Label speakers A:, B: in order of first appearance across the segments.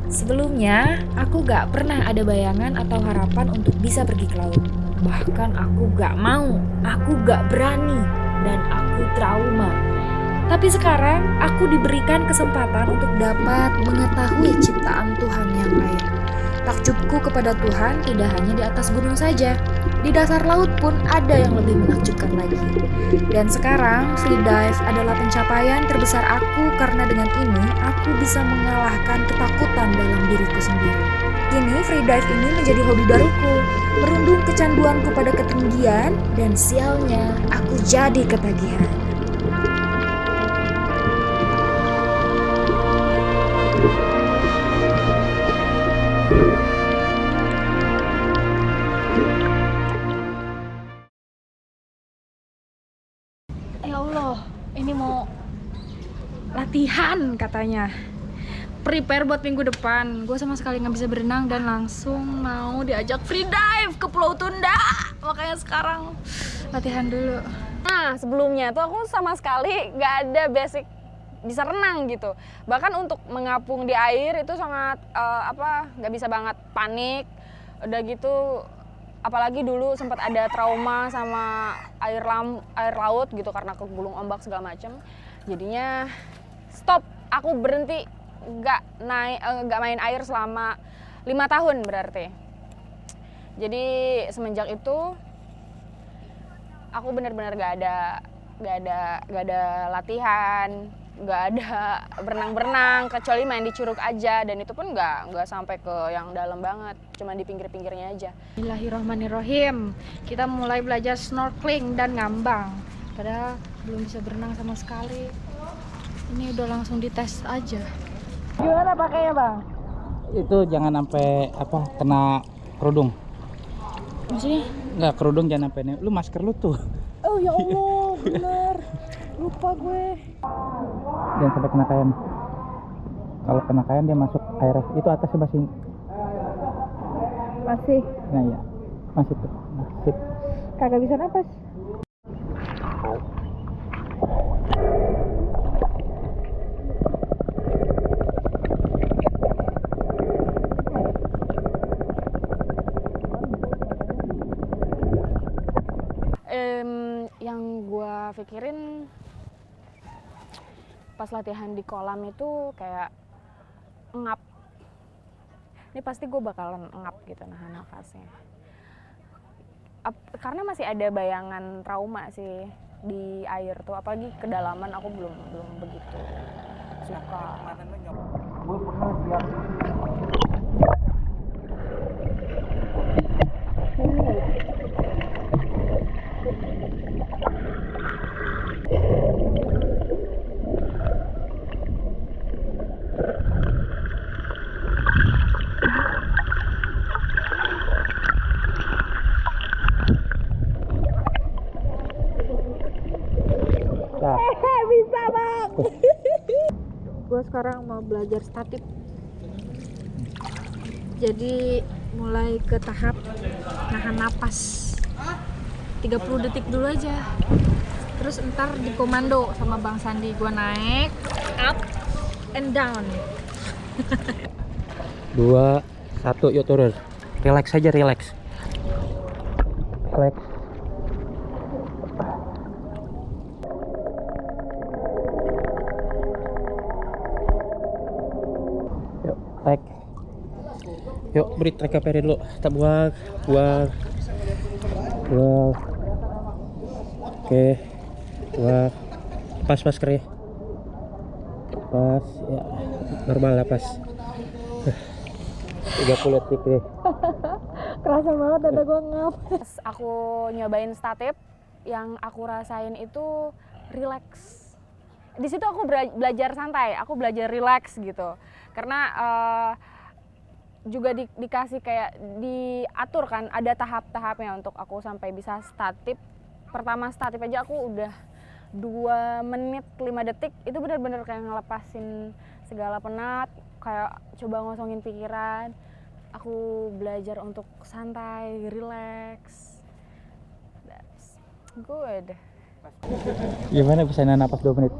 A: Sebelumnya, aku gak pernah ada bayangan atau harapan untuk bisa pergi ke laut. Bahkan aku gak mau, aku gak berani, dan aku trauma. Tapi sekarang, aku diberikan kesempatan untuk dapat mengetahui ciptaan Tuhan yang lain. Takjubku kepada Tuhan tidak hanya di atas gunung saja. Di dasar laut pun ada yang lebih menakjubkan lagi. Dan sekarang, free dive adalah pencapaian terbesar aku karena dengan ini aku bisa mengalahkan ketakutan dalam diriku sendiri. Kini free dive ini menjadi hobi baruku, merundung kecanduanku pada ketinggian dan sialnya aku jadi ketagihan.
B: Ya Allah, ini mau latihan katanya. Prepare buat minggu depan. Gue sama sekali nggak bisa berenang dan langsung mau diajak free dive ke Pulau Tunda. Makanya sekarang latihan dulu.
C: Nah, sebelumnya tuh aku sama sekali nggak ada basic bisa renang gitu. Bahkan untuk mengapung di air itu sangat nggak bisa banget, panik. Udah gitu, apalagi dulu sempat ada trauma sama air laut gitu karena kegulung ombak segala macem. Jadinya stop, aku berhenti nggak main air selama 5 tahun berarti. Jadi semenjak itu aku benar-benar gak ada latihan, gak ada berenang kecuali main di curug aja, dan itu pun nggak sampai ke yang dalam banget, cuma di pinggir-pinggirnya aja.
B: Bismillahirrahmanirrahim. Kita mulai belajar snorkeling dan ngambang. Padahal belum bisa berenang sama sekali. Ini udah langsung dites aja.
C: Gimana pakainya, Bang?
D: Itu jangan sampai kena kerudung.
B: Maksudnya?
D: Enggak, kerudung jangan sampai lu masker lu tuh.
B: Oh ya Allah, bener. Lupa gue.
D: Jangan sampai kena kain. Kalau kena kain dia masuk air. Itu atasnya
B: Masih
D: nah ya. Masih tuh. Nah, sip.
B: kagak bisa napas.
C: Yang gue pikirin pas latihan di kolam itu kayak ngap. Ini pasti gue bakalan ngap gitu nahan nafasnya. Karena masih ada bayangan trauma sih di air tuh, apalagi kedalaman aku belum begitu suka.
D: Gue pernah siap.
B: Bisa, Bang. Gue sekarang mau belajar statif. Jadi mulai ke tahap nahan napas 30 detik dulu aja. Terus ntar di komando sama Bang Sandi, gue naik up and down.
D: 2, 1, yuk turun. Relax aja, relax. Yuk, trek. Yuk, beri trek ke peri dulu. Kita buang. Oke. Buang. Pas maskernya. Pas, ya. Normal lah, pas. 30 detik deh.
B: Kerasa banget dada gue ngap.
C: Pas aku nyobain statif, yang aku rasain itu relax. Di situ aku belajar santai, aku belajar relax gitu. Karena juga dikasih kayak diatur kan, ada tahap-tahapnya untuk aku sampai bisa statif. Pertama statif aja aku udah 2 menit 5 detik, itu benar-benar kayak ngelepasin segala penat, kayak coba ngosongin pikiran. Aku belajar untuk santai, relax. That's good.
D: Gimana bisa nahan napas 2 menit?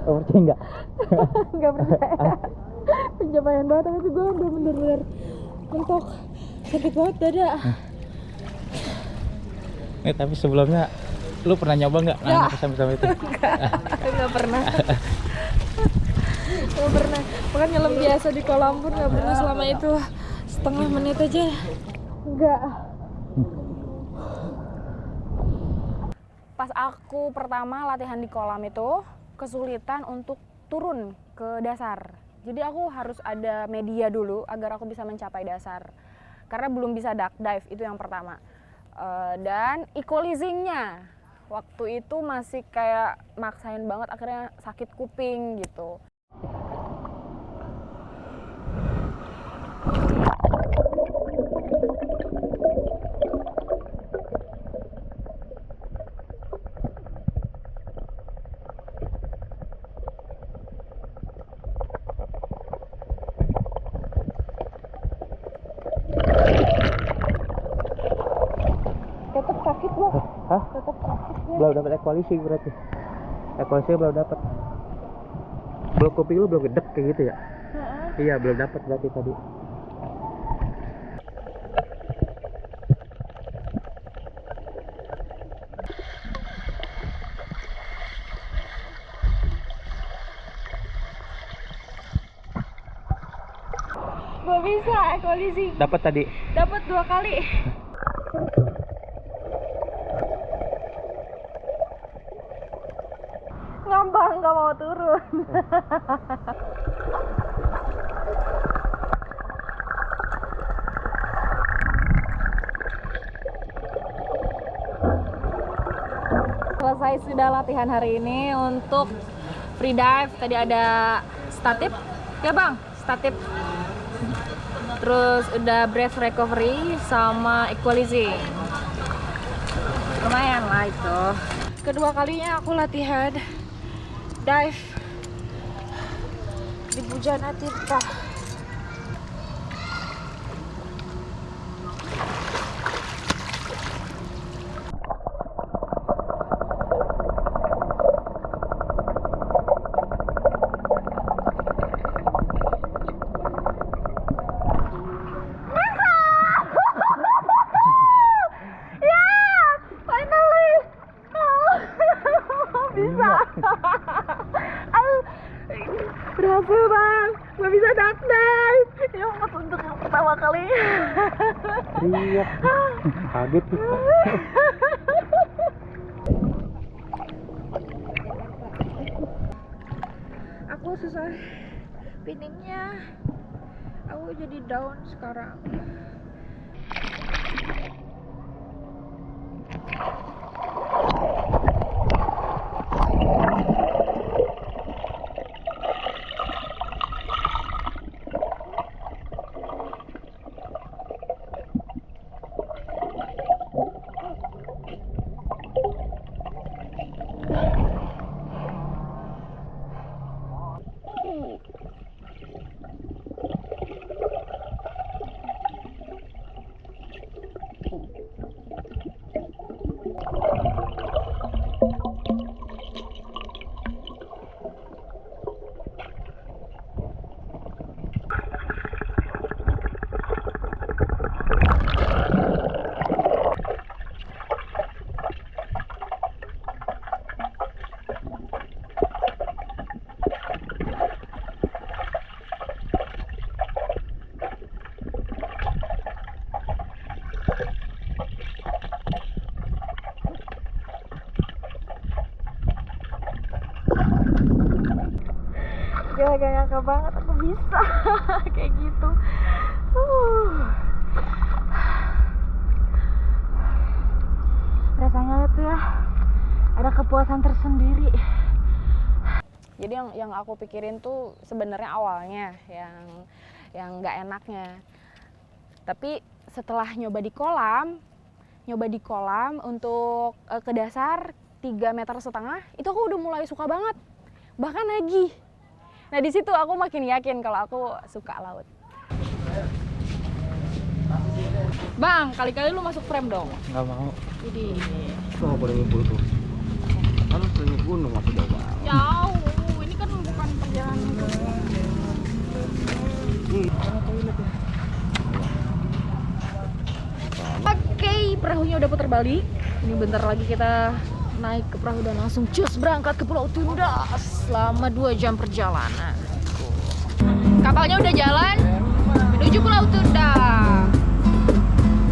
D: Oh, percaya enggak?
B: Nggak percaya. pencapaian banget, tapi gue udah bener-bener mentok, sakit banget dada.
D: Tapi sebelumnya lu pernah nyoba nggak nahan nafas sama itu?
B: Nggak pernah. Nggak pernah. Bahkan nyelam biasa di kolam pun nggak pernah selama itu. Setengah menit aja. Enggak.
C: Pas aku pertama latihan di kolam itu kesulitan untuk turun ke dasar. Jadi aku harus ada media dulu agar aku bisa mencapai dasar. Karena belum bisa duck dive, itu yang pertama. Dan equalizingnya waktu itu masih kayak maksain banget, akhirnya sakit kuping gitu.
B: Tetap sakit loh.
D: Hah?
B: Tetap sakit ya.
D: Belum dapat equalisi berarti. Equalisi belum dapat. Belum kuping lu belum gedek kayak gitu ya? Iya, belum dapat berarti tadi.
B: Gak bisa equalisi.
D: Dapat tadi.
B: Dapat 2 kali. Ngambang, gak mau turun.
C: Selesai sudah latihan hari ini untuk free dive. Tadi ada statif, ya bang, statif. Terus udah breath recovery sama equalizing. Lumayan lah itu.
B: Kedua kalinya aku latihan dive di Bujana Tirta. Berhasil bang, gak bisa duck dive. Ini untuk pertama kali.
D: Teriak. Kaget tuh.
B: Aku susah pinningnya. Aku jadi down sekarang. Gila, gak nyangka banget aku bisa kayak gitu. Rasanya itu ya ada kepuasan tersendiri.
C: Jadi yang aku pikirin tuh sebenarnya awalnya yang nggak enaknya. Tapi setelah nyoba di kolam untuk ke dasar 3,5 meter, itu aku udah mulai suka banget. Bahkan nagih. Nah di situ aku makin yakin kalau aku suka laut.
B: Bang, kali-kali lu masuk frame dong.
D: Nggak mau.
B: Jadi
E: Lu nggak boleh ngumpul tuh. Kan lu sering gunung masuk jauh.
B: jauh. Ini kan bukan perjalanan. Oke, perahunya udah putar balik. Ini bentar lagi kita naik ke perahu dan langsung cus berangkat ke Pulau Tunda selama 2 jam perjalanan. Kapalnya udah jalan menuju Pulau Tunda.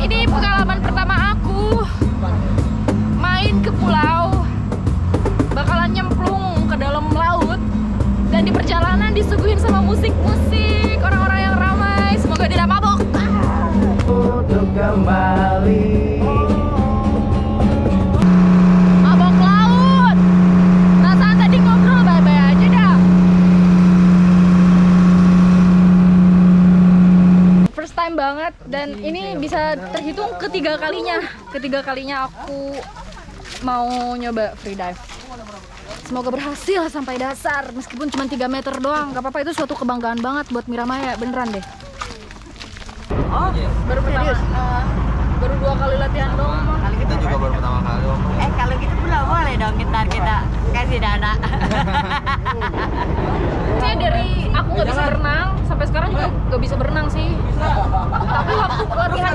B: Ini pengalaman pertama aku main ke pulau, bakalan nyemplung ke dalam laut dan di perjalanan disuguhin sama musik-musik, orang-orang yang ramai. Semoga tidak mabok.
D: Untuk kembali.
B: Mabok laut. Perasaan tadi ngobrol bye-bye aja dah. First time banget dan ini bisa terhitung ketiga kalinya aku mau nyoba free dive. Semoga berhasil sampai dasar meskipun cuma 3 meter doang. Gak apa-apa, itu suatu kebanggaan banget buat Miramaya, beneran deh.
C: Oh,
B: Baru pertama, baru 2 kali latihan doang.
E: Kita juga baru pertama kali.
C: kalau gitu pula boleh dong kita kasih dana.
B: Sih dari aku nggak bisa berenang sampai sekarang juga nggak bisa berenang sih. Tapi waktu latihan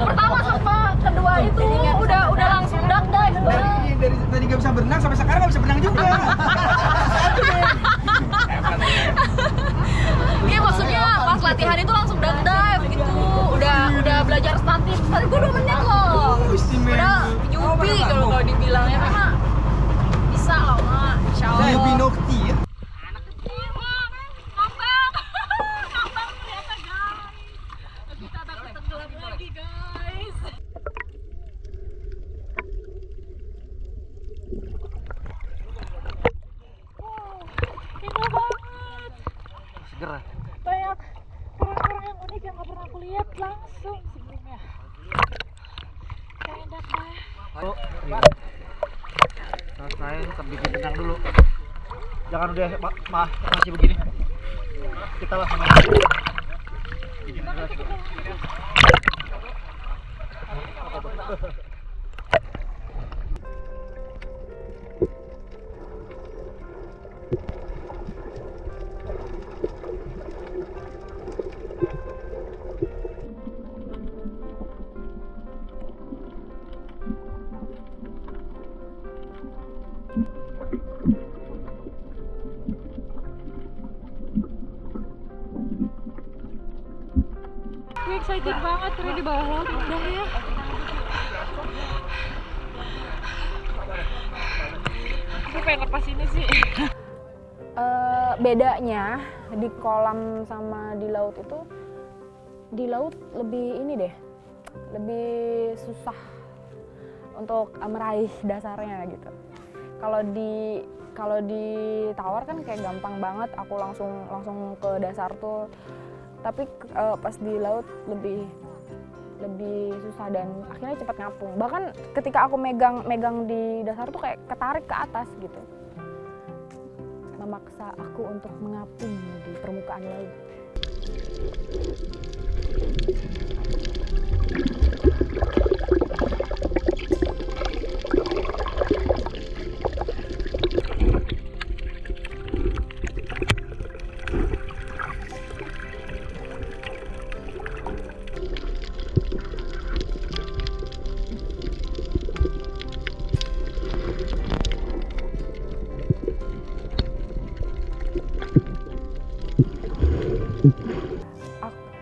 B: pertama sama kedua itu udah langsung duck dive.
F: Dari tadi nggak bisa berenang sampai sekarang nggak bisa berenang juga.
B: Iya, maksudnya pas latihan itu langsung duck dive gitu. Udah belajar statis. Tadi gue 2 menit loh. Udah nyubi kalau dibilangnya mah bisa lah mah. Insyaallah.
F: Yubi Nokti ya.
E: Segera.
B: Banyak orang-orang yang unik yang gak pernah aku lihat langsung sebelumnya. Kayak enak banget.
E: Ayo. Rasain sedikit tenang dulu. Jangan udah masih begini. Kita langsung.
B: Gue excited banget karena di bawah laut indah ya. Gue pengen lepas ini sih.
C: Bedanya di kolam sama di laut itu, di laut lebih ini deh, lebih susah untuk meraih dasarnya gitu. Kalau di tawar kan kayak gampang banget, aku langsung ke dasar tuh. Tapi pas di laut lebih susah dan akhirnya cepat ngapung. Bahkan ketika aku megang di dasar tuh kayak ketarik ke atas gitu. Memaksa aku untuk mengapung di permukaan laut.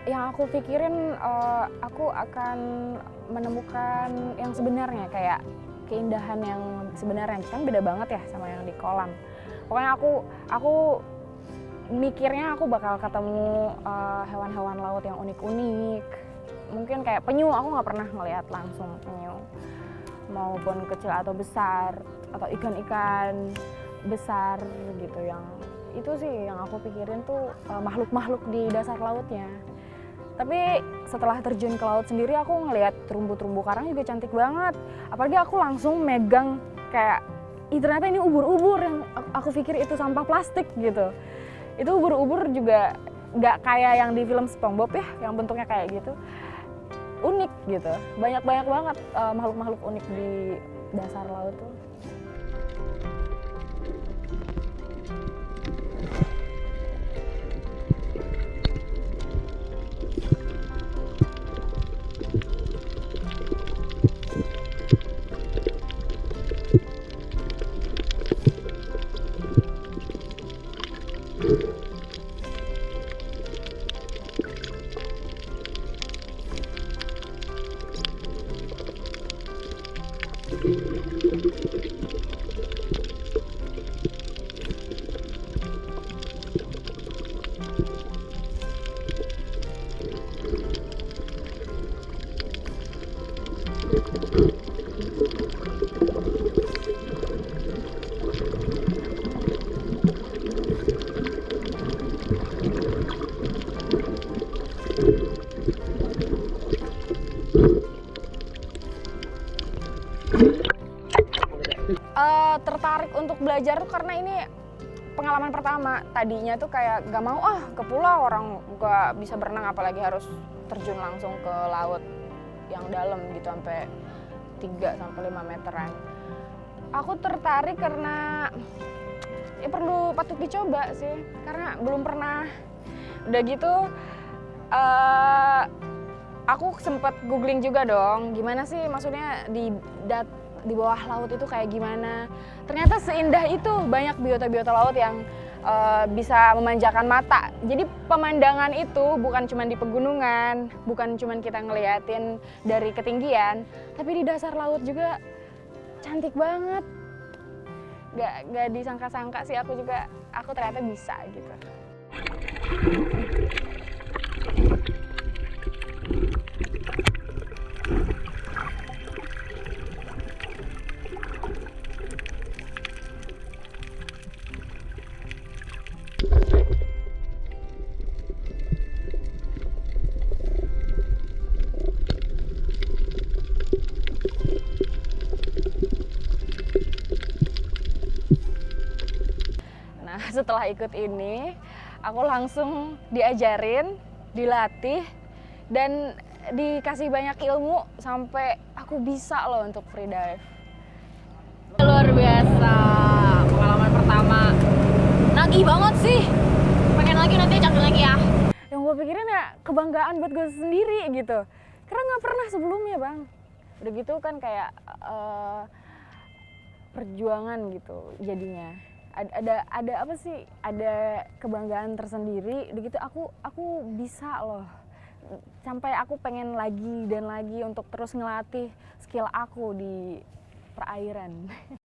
C: Yang aku pikirin aku akan menemukan yang sebenarnya, kayak keindahan yang sebenarnya kan beda banget ya sama yang di kolam. Pokoknya aku mikirnya aku bakal ketemu hewan-hewan laut yang unik-unik. Mungkin kayak penyu, aku nggak pernah ngelihat langsung penyu, maupun kecil atau besar, atau ikan-ikan besar gitu. Yang itu sih yang aku pikirin tuh makhluk-makhluk di dasar lautnya. Tapi setelah terjun ke laut sendiri aku ngelihat terumbu-terumbu karang juga cantik banget. Apalagi aku langsung megang kayak, ih ternyata ini ubur-ubur yang aku pikir itu sampah plastik gitu. Itu ubur-ubur juga nggak kayak yang di film SpongeBob ya, yang bentuknya kayak gitu. Unik gitu. Banyak-banyak banget makhluk-makhluk unik di dasar laut tuh. Tertarik untuk belajar tuh karena ini pengalaman pertama. Tadinya tuh kayak gak mau ke pulau, orang gak bisa berenang apalagi harus terjun langsung ke laut yang dalam gitu sampai 3-5 meteran. Aku tertarik karena ya patut dicoba sih, karena belum pernah. Udah gitu aku sempet googling juga dong, gimana sih maksudnya di bawah laut itu kayak gimana. Ternyata seindah itu, banyak biota-biota laut yang bisa memanjakan mata. Jadi pemandangan itu bukan cuma di pegunungan, bukan cuma kita ngeliatin dari ketinggian, tapi di dasar laut juga cantik banget. Gak disangka-sangka sih aku ternyata bisa gitu. Setelah ikut ini, aku langsung diajarin, dilatih, dan dikasih banyak ilmu sampai aku bisa loh untuk freedive.
A: Luar biasa, pengalaman pertama. Nagih banget sih. Pengen lagi, nanti ajakin lagi ya.
C: Yang gue pikirin ya kebanggaan buat gue sendiri gitu. Karena nggak pernah sebelumnya bang. Udah gitu kan kayak perjuangan gitu jadinya. Ada apa sih? Ada kebanggaan tersendiri. Udah gitu aku bisa loh. Sampai aku pengen lagi dan lagi untuk terus ngelatih skill aku di perairan.